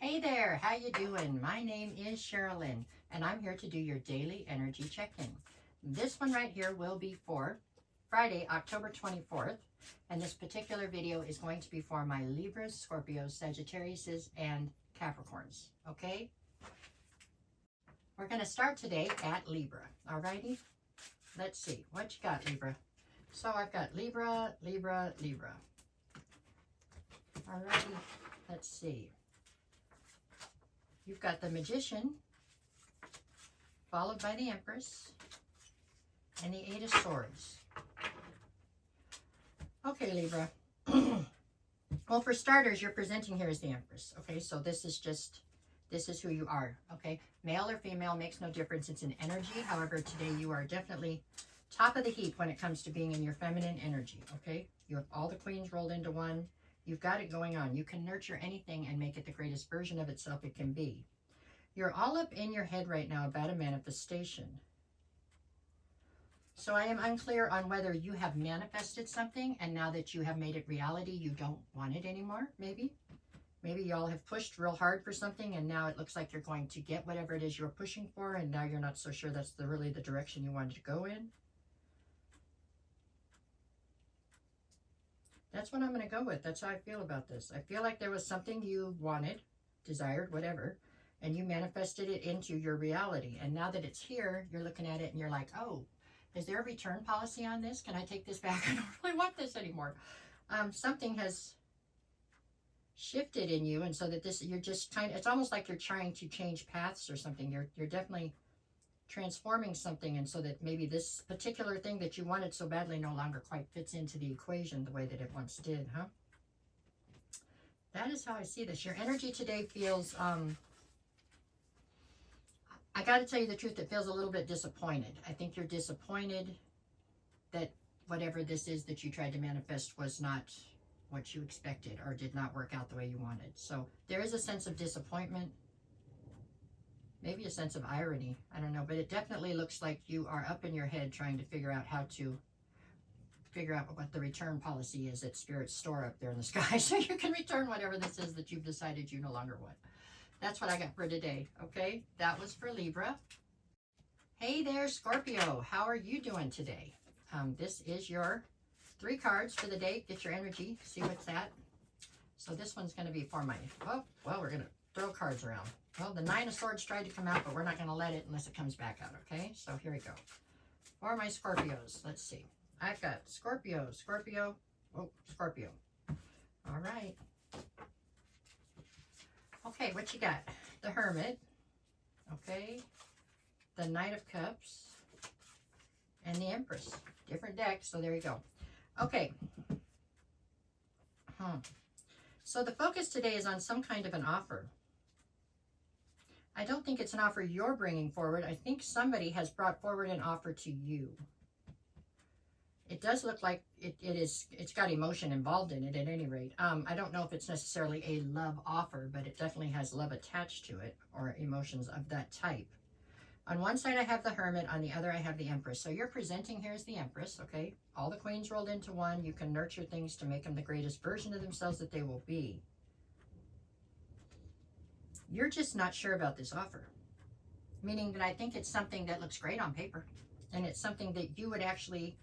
Hey there, how you doing? My name is Sherilyn, and I'm here to do your daily energy check-in. This one right here will be for Friday, October 24th, and this particular video is going to be for my Libras, Scorpios, Sagittariuses, and Capricorns, okay? We're going to start today at Libra, alrighty? Let's see, what you got, Libra? So I've got Libra, Libra, Libra. Alrighty, let's see. You've got the Magician, followed by the Empress, and the Eight of Swords. Okay, Libra. Well, for starters, you're presenting here as the Empress. Okay, so this is who you are. Okay, male or female makes no difference. It's an energy. However, today you are definitely top of the heap when it comes to being in your feminine energy. Okay, you have all the queens rolled into one. You've got it going on. You can nurture anything and make it the greatest version of itself it can be. You're all up in your head right now about a manifestation. So I am unclear on whether you have manifested something and now that you have made it reality, you don't want it anymore, maybe. Maybe y'all have pushed real hard for something and now it looks like you're going to get whatever it is you're pushing for and now you're not so sure that's really the direction you wanted to go in. That's what I'm going to go with. That's how I feel about this. I feel like there was something you wanted, desired, whatever, and you manifested it into your reality. And now that it's here, you're looking at it and you're like, oh, is there a return policy on this? Can I take this back? I don't really want this anymore. Something has shifted in you. And so that this, you're just it's almost like you're trying to change paths or something. You're definitely transforming something, and so that maybe this particular thing that you wanted so badly no longer quite fits into the equation the way that it once did, huh? That is how I see this. Your energy today feels, I got to tell you the truth, it feels a little bit disappointed. I think you're disappointed that whatever this is that you tried to manifest was not what you expected or did not work out the way you wanted. So there is a sense of disappointment. Maybe a sense of irony. I don't know. But it definitely looks like you are up in your head trying to figure out how to figure out what the return policy is at Spirit's store up there in the sky. So you can return whatever this is that you've decided you no longer want. That's what I got for today. Okay. That was for Libra. Hey there, Scorpio. How are you doing today? This is your 3 cards for the day. Get your energy. See what's at. So this one's going to be for my, oh, well, we're going to throw cards around. Well, the 9 of Swords tried to come out, but we're not going to let it unless it comes back out, okay? So here we go. For my Scorpios, let's see. I've got Scorpio, Scorpio, oh, Scorpio. All right. Okay, what you got? The Hermit, okay? The Knight of Cups, and the Empress. Different decks, so there you go. Okay. So the focus today is on some kind of an offer. I don't think it's an offer you're bringing forward. I think somebody has brought forward an offer to you. It does look like it's got emotion involved in it at any rate. I don't know if it's necessarily a love offer, but it definitely has love attached to it or emotions of that type. On one side, I have the Hermit. On the other, I have the Empress. So you're presenting here as the Empress, okay? All the queens rolled into one. You can nurture things to make them the greatest version of themselves that they will be. You're just not sure about this offer, meaning that I think it's something that looks great on paper, and it's something that you would actually,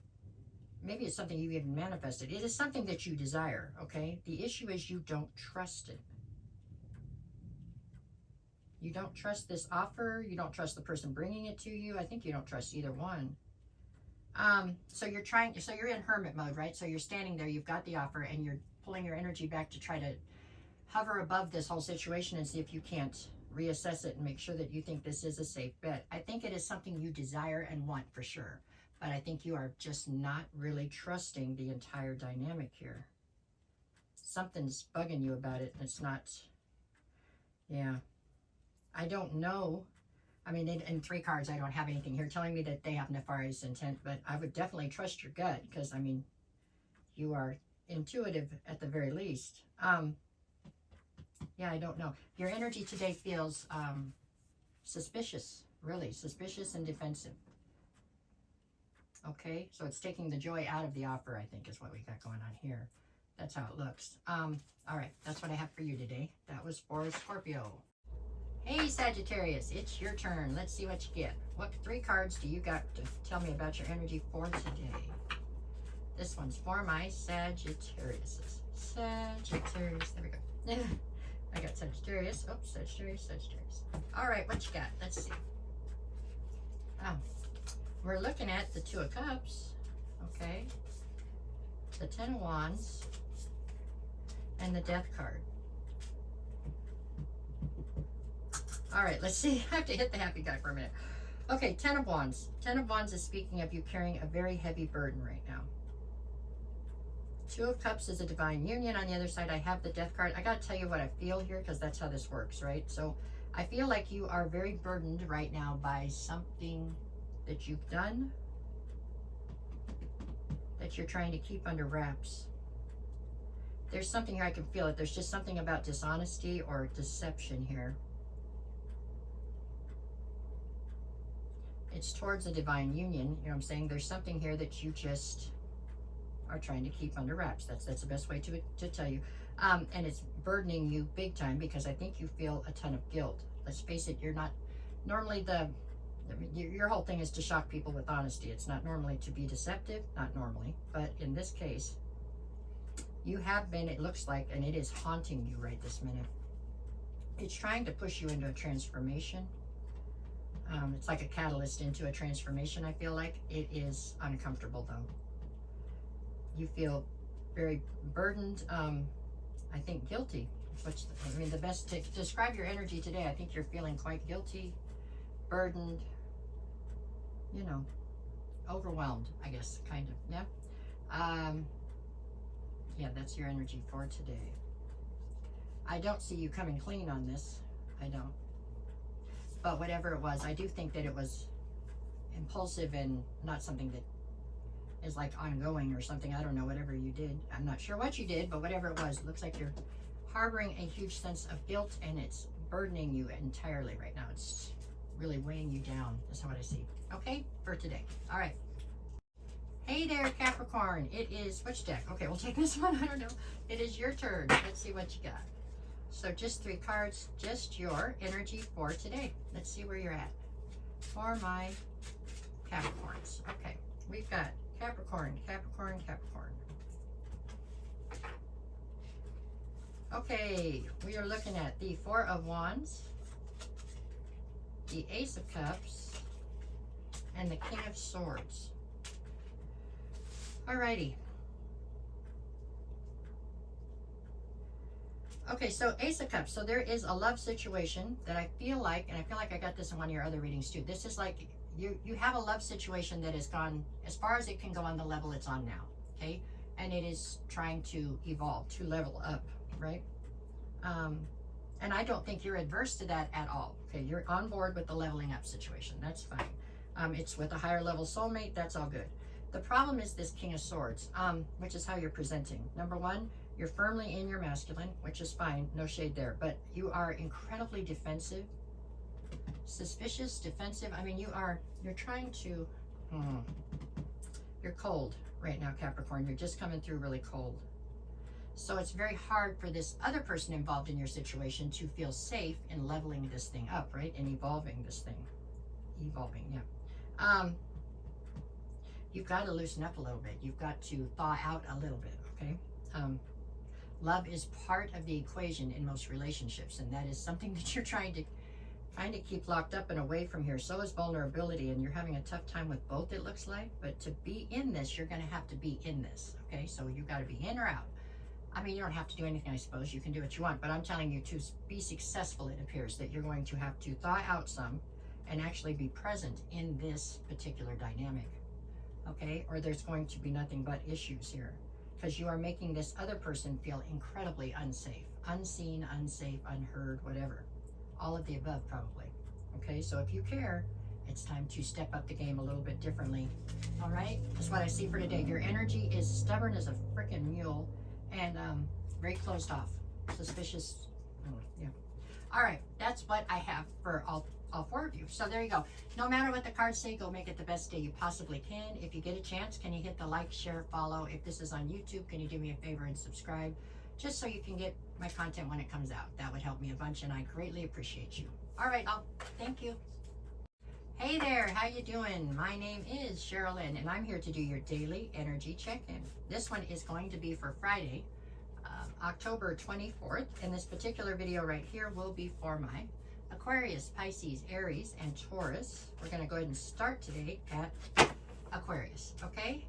maybe it's something you even manifested. It is something that you desire, okay? The issue is you don't trust it. You don't trust this offer. You don't trust the person bringing it to you. I think you don't trust either one. So you're in Hermit mode, right? So you're standing there, you've got the offer, and you're pulling your energy back to try to hover above this whole situation and see if you can't reassess it and make sure that you think this is a safe bet. I think it is something you desire and want for sure, but I think you are just not really trusting the entire dynamic here. Something's bugging you about it. It's not, yeah. I don't know. I mean, in 3 cards, I don't have anything here telling me that they have nefarious intent, but I would definitely trust your gut because, I mean, you are intuitive at the very least. Yeah, I don't know. Your energy today feels suspicious, really suspicious and defensive. Okay, so it's taking the joy out of the offer, I think, is what we got going on here. That's how it looks. All right, that's what I have for you today. That was for Scorpio. Hey, Sagittarius, it's your turn. Let's see what you get. What 3 cards do you got to tell me about your energy for today? This one's for my Sagittarius. Sagittarius, there we go. I got Sagittarius. Oops, Sagittarius. All right, what you got? Let's see. Oh, we're looking at the 2 of Cups. Okay. The 10 of Wands. And the Death card. All right, let's see. I have to hit the happy guy for a minute. Okay, 10 of Wands. 10 of Wands is speaking of you carrying a very heavy burden right now. 2 of Cups is a divine union. On the other side, I have the Death card. I got to tell you what I feel here because that's how this works, right? So I feel like you are very burdened right now by something that you've done that you're trying to keep under wraps. There's something here, I can feel it. There's just something about dishonesty or deception here. It's towards a divine union, you know what I'm saying? There's something here that you just are trying to keep under wraps. That's the best way to tell you. And it's burdening you big time because I think you feel a ton of guilt. Let's face it, you're not normally your whole thing is to shock people with honesty. It's not normally to be deceptive, not normally, but in this case, you have been, it looks like, and it is haunting you right this minute. It's trying to push you into a transformation. It's like a catalyst into a transformation, I feel like. It is uncomfortable, though. You feel very burdened, I think guilty. I mean, the best to describe your energy today, I think you're feeling quite guilty, burdened, you know, overwhelmed, I guess, kind of, yeah. Yeah, that's your energy for today. I don't see you coming clean on this. I don't. But whatever it was, I do think that it was impulsive and not something that is like ongoing or something. I don't know, whatever you did. I'm not sure what you did, but whatever it was, it looks like you're harboring a huge sense of guilt and it's burdening you entirely right now. It's really weighing you down. That's what I see. Okay, for today. All right. Hey there, Capricorn. It is, which deck? Okay, we'll take this one. I don't know. It is your turn. Let's see what you got. So just 3 cards, just your energy for today. Let's see where you're at for my Capricorns. Okay, we've got Capricorn. Okay, we are looking at the 4 of Wands, the Ace of Cups, and the King of Swords. Alrighty. Okay, so Ace of Cups. So there is a love situation that I feel like, and I feel like I got this in one of your other readings too. This is like you have a love situation that has gone as far as it can go on the level it's on now, okay? And it is trying to evolve, to level up, right? And I don't think you're adverse to that at all, okay? You're on board with the leveling up situation. That's fine. It's with a higher level soulmate. That's all good. The problem is this King of Swords, which is how you're presenting. Number 1, you're firmly in your masculine, which is fine, no shade there, but you are incredibly defensive, suspicious, defensive. I mean, you're trying to, you're cold right now, Capricorn. You're just coming through really cold. So it's very hard for this other person involved in your situation to feel safe in leveling this thing up, right? And evolving this thing. Evolving, yeah. You've got to loosen up a little bit. You've got to thaw out a little bit, okay? Love is part of the equation in most relationships, and that is something that you're trying to kind of keep locked up and away from here. So is vulnerability, and you're having a tough time with both, it looks like. But to be in this, you're going to have to be in this, okay? So you've got to be in or out. I mean, you don't have to do anything, I suppose. You can do what you want, but I'm telling you, to be successful, it appears that you're going to have to thaw out some and actually be present in this particular dynamic, okay? Or there's going to be nothing but issues here, because you are making this other person feel incredibly unsafe, unseen, unsafe, unheard, whatever. All of the above, probably. Okay, so if you care, it's time to step up the game a little bit differently. All right, that's what I see for today. Your energy is stubborn as a freaking mule and very closed off, suspicious. Yeah. All right, that's what I have for all all 4 of you. So there you go. No matter what the cards say, go make it the best day you possibly can. If you get a chance, can you hit the like, share, follow? If this is on YouTube, can you do me a favor and subscribe? Just so you can get my content when it comes out. That would help me a bunch, and I greatly appreciate you. All right, thank you. Hey there, how you doing? My name is Cheryl Lynn, and I'm here to do your daily energy check-in. This one is going to be for Friday, October 24th, and this particular video right here will be for my Aquarius, Pisces, Aries, and Taurus. We're going to go ahead and start today at Aquarius, okay?